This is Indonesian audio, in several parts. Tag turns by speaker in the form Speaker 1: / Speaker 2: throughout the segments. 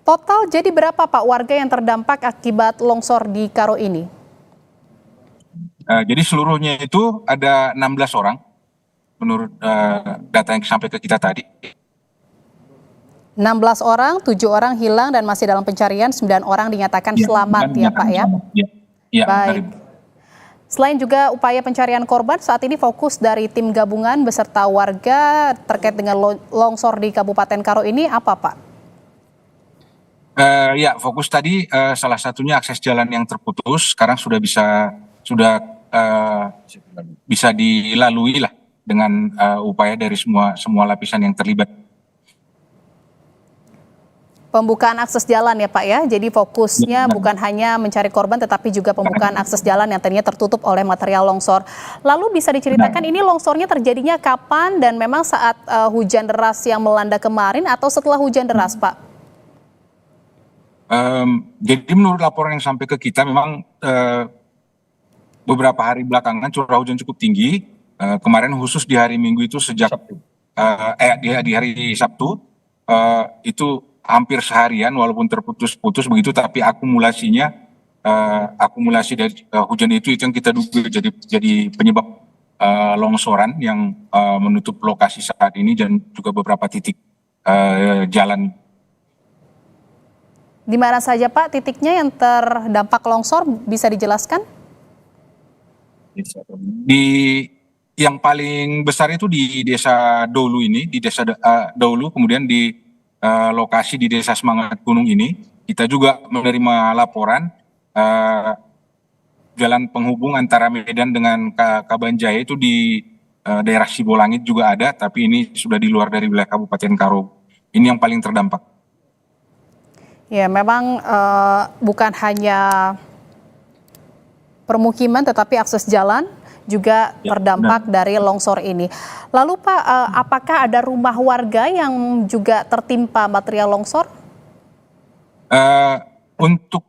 Speaker 1: Total jadi berapa Pak warga yang terdampak akibat longsor di Karo ini?
Speaker 2: Jadi seluruhnya itu ada 16 orang menurut data yang sampai ke kita tadi.
Speaker 1: 16 orang, 7 orang hilang dan masih dalam pencarian, 9 orang dinyatakan
Speaker 2: Ya,
Speaker 1: selamat
Speaker 2: dan
Speaker 1: ya Pak ya?
Speaker 2: Ya,
Speaker 1: Baik. Selain juga upaya pencarian korban, saat ini fokus dari tim gabungan beserta warga terkait dengan longsor di Kabupaten Karo ini apa Pak?
Speaker 2: Ya, fokus tadi salah satunya akses jalan yang terputus sekarang sudah bisa dilalui lah dengan upaya dari semua lapisan yang terlibat.
Speaker 1: Pembukaan akses jalan ya Pak ya, jadi fokusnya bukan hanya mencari korban tetapi juga pembukaan akses jalan yang tadinya tertutup oleh material longsor. Lalu bisa diceritakan ini longsornya terjadinya kapan dan memang saat hujan deras yang melanda kemarin atau setelah hujan deras Pak?
Speaker 2: Jadi menurut laporan yang sampai ke kita memang beberapa hari belakangan curah hujan cukup tinggi. Kemarin khusus di hari Minggu itu sejak di hari Sabtu itu hampir seharian walaupun terputus-putus begitu, tapi akumulasi dari hujan itu yang kita duga jadi penyebab longsoran yang menutup lokasi saat ini dan juga beberapa titik jalan.
Speaker 1: Di mana saja Pak titiknya yang terdampak longsor bisa dijelaskan?
Speaker 2: Yang paling besar itu di desa Dolu ini, di desa Dolu, kemudian di lokasi di desa Semangat Gunung ini, kita juga menerima laporan jalan penghubung antara Medan dengan Kabanjaya itu di daerah Sibolangit juga ada, tapi ini sudah di luar dari wilayah Kabupaten Karo. Ini yang paling terdampak.
Speaker 1: Ya, memang bukan hanya permukiman tetapi akses jalan juga terdampak dari longsor ini. Lalu Pak, apakah ada rumah warga yang juga tertimpa material longsor?
Speaker 2: Untuk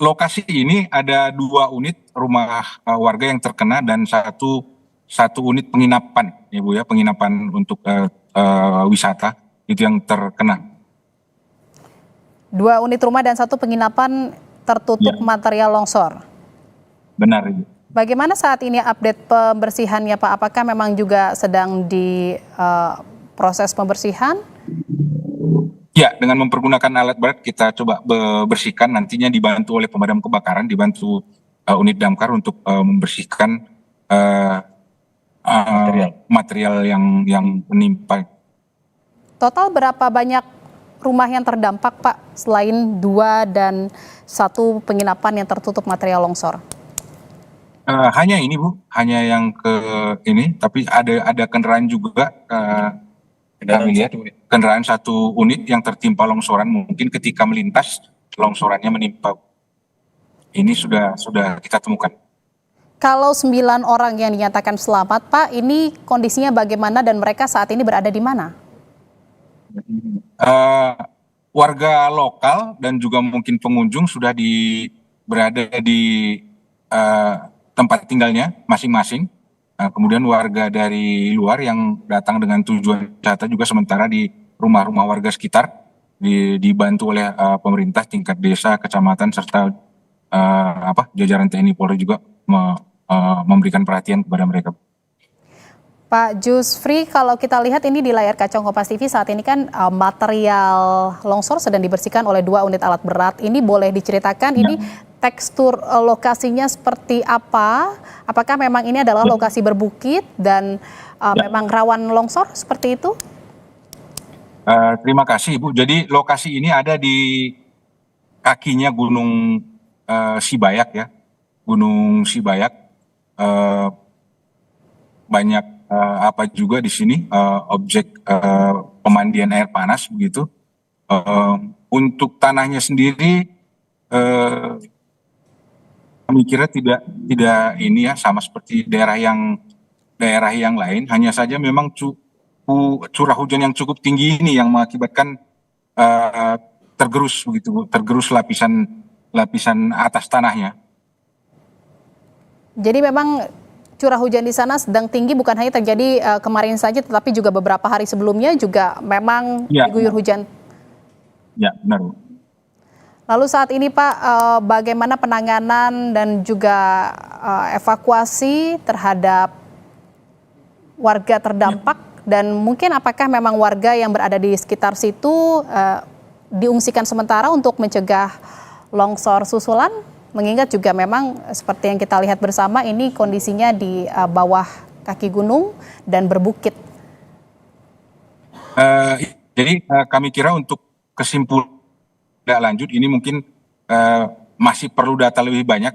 Speaker 2: lokasi ini ada 2 unit rumah warga yang terkena dan satu unit penginapan, ya Bu ya, penginapan untuk wisata itu yang terkena.
Speaker 1: 2 unit rumah dan 1 penginapan tertutup material longsor.
Speaker 2: Benar, Ibu.
Speaker 1: Bagaimana saat ini update pembersihannya Pak? Apakah memang juga sedang di proses pembersihan?
Speaker 2: Ya, dengan mempergunakan alat berat kita coba bersihkan, nantinya dibantu oleh pemadam kebakaran, dibantu unit damkar untuk membersihkan material yang menimpa.
Speaker 1: Total berapa banyak rumah yang terdampak Pak selain 2 dan 1 penginapan yang tertutup material longsor?
Speaker 2: Hanya ini Bu, hanya yang ke ini, tapi ada kendaraan juga, kendaraan 1 unit yang tertimpa longsoran, mungkin ketika melintas longsorannya menimpa. Ini sudah kita temukan.
Speaker 1: Kalau 9 orang yang dinyatakan selamat Pak, ini kondisinya bagaimana dan mereka saat ini berada di mana?
Speaker 2: Warga lokal dan juga mungkin pengunjung sudah berada di tempat tinggalnya masing-masing. Kemudian warga dari luar yang datang dengan tujuan wisata juga sementara di rumah-rumah warga sekitar dibantu oleh pemerintah tingkat desa, kecamatan serta jajaran TNI Polri juga memberikan perhatian kepada mereka.
Speaker 1: Pak Jusfri, kalau kita lihat ini di layar kaca Kompas TV saat ini kan material longsor sedang dibersihkan oleh 2 unit alat berat. Ini boleh diceritakan ini tekstur lokasinya seperti apa? Apakah memang ini adalah lokasi berbukit dan memang rawan longsor seperti itu?
Speaker 2: Terima kasih Ibu. Jadi lokasi ini ada di kakinya Gunung Sibayak ya. Gunung Sibayak. Banyak juga di sini objek pemandian air panas begitu. Untuk tanahnya sendiri kami kira tidak ini ya, sama seperti daerah yang lain, hanya saja memang curah hujan yang cukup tinggi ini yang mengakibatkan tergerus lapisan atas tanahnya.
Speaker 1: Jadi memang curah hujan di sana sedang tinggi, bukan hanya terjadi kemarin saja tetapi juga beberapa hari sebelumnya juga memang diguyur hujan.
Speaker 2: Ya, benar, Bu.
Speaker 1: Lalu saat ini Pak, bagaimana penanganan dan juga evakuasi terhadap warga terdampak dan mungkin apakah memang warga yang berada di sekitar situ diungsikan sementara untuk mencegah longsor susulan? Mengingat juga memang seperti yang kita lihat bersama ini kondisinya di bawah kaki gunung dan berbukit.
Speaker 2: Jadi kami kira untuk kesimpulan tidak lanjut ini mungkin masih perlu data lebih banyak.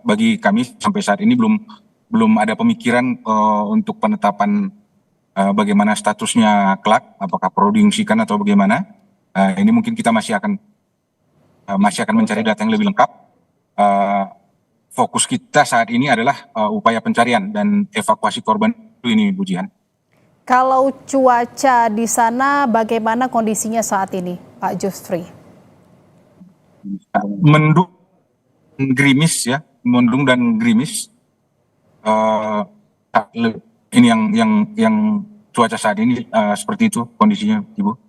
Speaker 2: Bagi kami sampai saat ini belum ada pemikiran untuk penetapan bagaimana statusnya kelak, apakah perlu diungsikan atau bagaimana. Ini mungkin kita masih akan mencari data yang lebih lengkap. Fokus kita saat ini adalah upaya pencarian dan evakuasi korban ini, Bu Jihan.
Speaker 1: Kalau cuaca di sana bagaimana kondisinya saat ini, Pak Justri?
Speaker 2: Mendung gerimis ya, mendung dan gerimis. Ini yang cuaca saat ini seperti itu kondisinya, Ibu.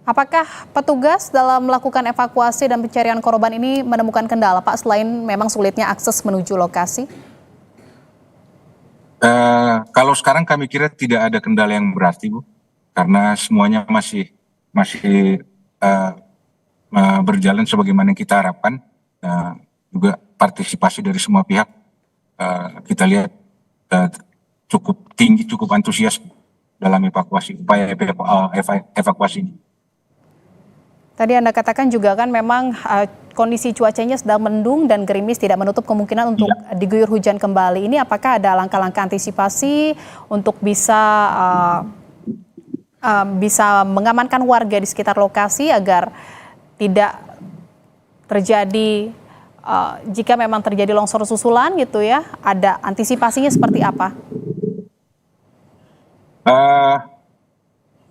Speaker 1: Apakah petugas dalam melakukan evakuasi dan pencarian korban ini menemukan kendala, Pak, selain memang sulitnya akses menuju lokasi?
Speaker 2: Kalau sekarang kami kira tidak ada kendala yang berarti, Bu, karena semuanya masih berjalan sebagaimana yang kita harapkan. Juga partisipasi dari semua pihak kita lihat cukup tinggi, cukup antusias dalam upaya evakuasi ini.
Speaker 1: Tadi Anda katakan juga kan memang kondisi cuacanya sedang mendung dan gerimis, tidak menutup kemungkinan untuk diguyur hujan kembali. Ini apakah ada langkah-langkah antisipasi untuk bisa mengamankan warga di sekitar lokasi agar tidak terjadi jika memang terjadi longsor susulan gitu ya? Ada antisipasinya seperti apa?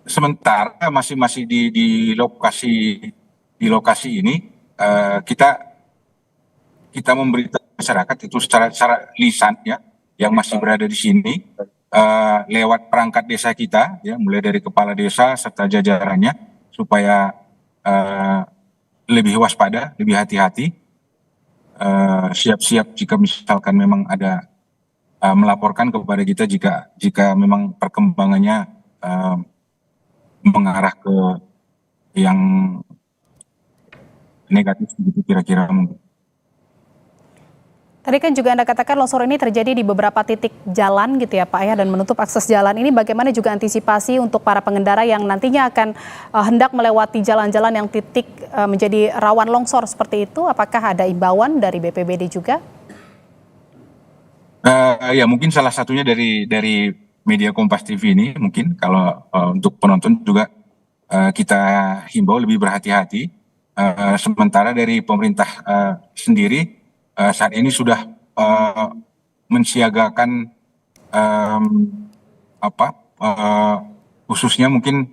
Speaker 2: Sementara masih di lokasi ini kita memberitahu masyarakat itu secara lisan ya, yang masih berada di sini lewat perangkat desa kita ya, mulai dari kepala desa serta jajarannya supaya lebih waspada, lebih hati-hati, siap-siap jika misalkan memang ada melaporkan kepada kita jika memang perkembangannya mengarah ke yang negatif begitu kira-kira mungkin.
Speaker 1: Tadi kan juga Anda katakan longsor ini terjadi di beberapa titik jalan gitu ya Pak ya, dan menutup akses jalan. Ini bagaimana juga antisipasi untuk para pengendara yang nantinya akan hendak melewati jalan-jalan yang titik menjadi rawan longsor seperti itu? Apakah ada imbauan dari BPBD juga?
Speaker 2: Ya mungkin salah satunya dari media Kompas TV ini mungkin kalau untuk penonton juga kita himbau lebih berhati-hati. Sementara dari pemerintah sendiri saat ini sudah mensiagakan khususnya mungkin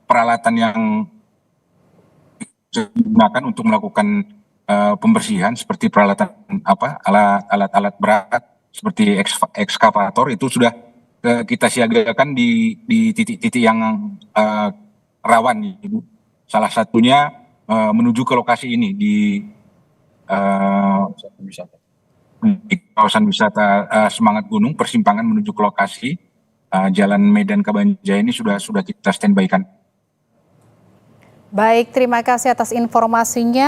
Speaker 2: peralatan yang digunakan untuk melakukan pembersihan seperti peralatan alat-alat berat seperti ekskavator itu sudah kita siagakan di titik-titik yang rawan, Ibu. Salah satunya menuju ke lokasi ini di kawasan wisata Semangat Gunung, persimpangan menuju ke lokasi Jalan Medan Kabanjaya ini sudah kita standby-kan.
Speaker 1: Baik, terima kasih atas informasinya.